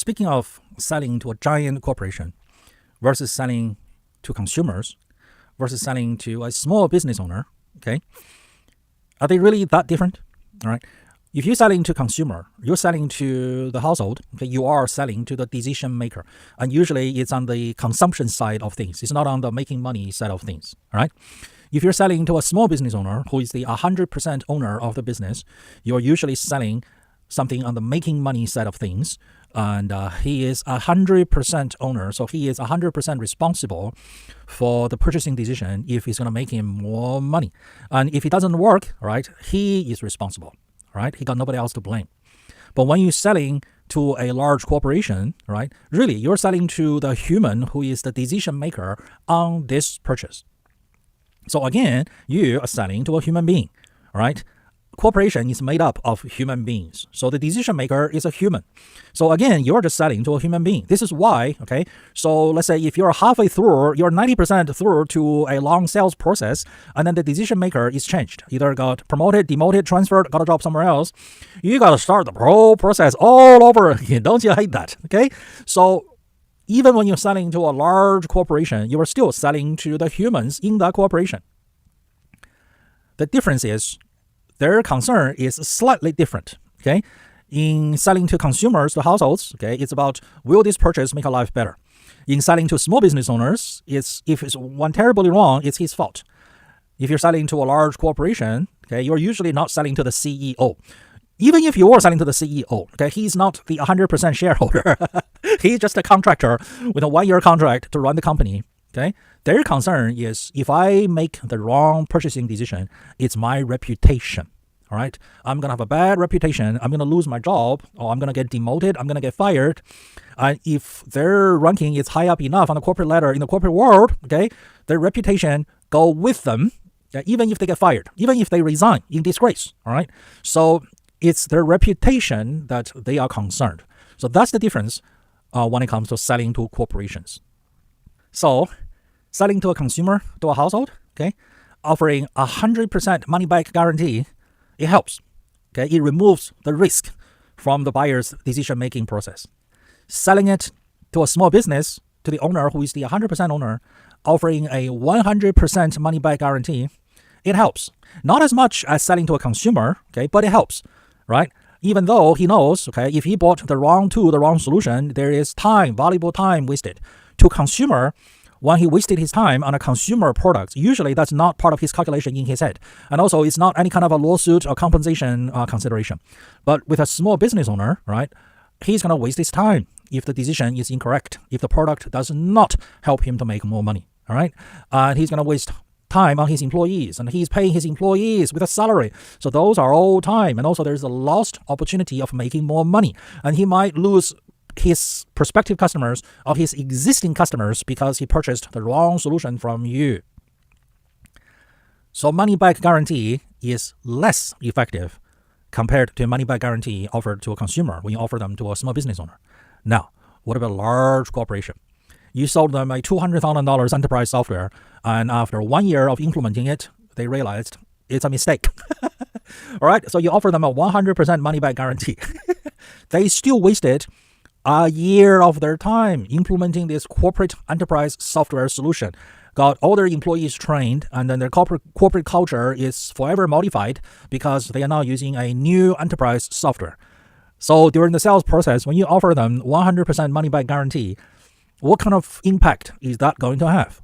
speaking of selling to a giant corporation versus selling to consumers versus selling to a small business owner, okay, are they really that different? All right. If you're selling to consumer, you're selling to the household, okay, you are selling to the decision maker. And usually it's on the consumption side of things. It's not on the making money side of things, all right? If you're selling to a small business owner who is the 100% owner of the business, you're usually selling something on the making money side of things. And he is 100% owner, so he is 100% responsible for the purchasing decision if he's going to make him more money. And if it doesn't work, right, he is responsible. Right? He got nobody else to blame. But when you're selling to a large corporation, right, really you're selling to the human who is the decision maker on this purchase. So again, you are selling to a human being, right? Corporation is made up of human beings. So the decision maker is a human. So again, you're just selling to a human being. This is why, okay, so let's say if you're halfway through, you're 90% through to a long sales process, and then the decision maker is changed, either got promoted, demoted, transferred, got a job somewhere else, you got to start the whole process all over again. Don't you hate that? Okay, so even when you're selling to a large corporation, you are still selling to the humans in that corporation. The difference is their concern is slightly different, okay? In selling to consumers, to households, okay, it's about, will this purchase make our life better? In selling to small business owners, if it's one terribly wrong, it's his fault. If you're selling to a large corporation, okay, you're usually not selling to the CEO. Even if you are selling to the CEO, okay, he's not the 100% shareholder. He's just a contractor with a 1-year contract to run the company, okay? Their concern is if I make the wrong purchasing decision, it's my reputation, all right? I'm going to have a bad reputation. I'm going to lose my job, or I'm going to get demoted. I'm going to get fired. And if their ranking is high up enough on the corporate ladder in the corporate world, okay, their reputation go with them, even if they get fired, even if they resign in disgrace, all right? So it's their reputation that they are concerned. So that's the difference when it comes to selling to corporations. So selling to a consumer, to a household, okay, offering 100% money-back guarantee, it helps. Okay, it removes the risk from the buyer's decision-making process. Selling it to a small business, to the owner who is the 100% owner, offering a 100% money-back guarantee, it helps. Not as much as selling to a consumer, okay, but it helps, right? Even though he knows, okay, if he bought the wrong tool, the wrong solution, there is time, valuable time wasted. To consumer, when he wasted his time on a consumer product, usually that's not part of his calculation in his head. And also, it's not any kind of a lawsuit or compensation consideration. But with a small business owner, right, he's going to waste his time if the decision is incorrect, if the product does not help him to make more money, all right? And he's going to waste time on his employees, and he's paying his employees with a salary. So those are all time. And also, there's a lost opportunity of making more money. And he might lose his prospective customers or his existing customers because he purchased the wrong solution from you. So money-back guarantee is less effective compared to a money-back guarantee offered to a consumer when you offer them to a small business owner. Now, what about a large corporation? You sold them a $200,000 enterprise software, and after 1 year of implementing it, they realized it's a mistake. All right, so you offer them a 100% money-back guarantee. They still wasted a year of their time implementing this corporate enterprise software solution, got all their employees trained, and then their corporate culture is forever modified because they are now using a new enterprise software. So during the sales process, when you offer them 100% money-back guarantee, what kind of impact is that going to have?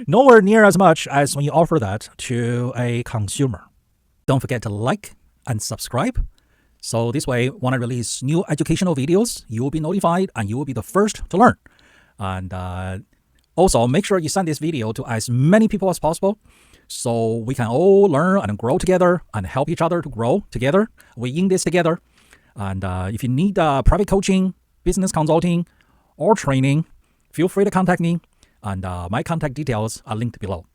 Nowhere near as much as when you offer that to a consumer. Don't forget to like and subscribe. So this way, when I release new educational videos, you will be notified and you will be the first to learn. And also, make sure you send this video to as many people as possible so we can all learn and grow together and help each other to grow together. We're in this together. And if you need private coaching, business consulting, or training, feel free to contact me. And my contact details are linked below.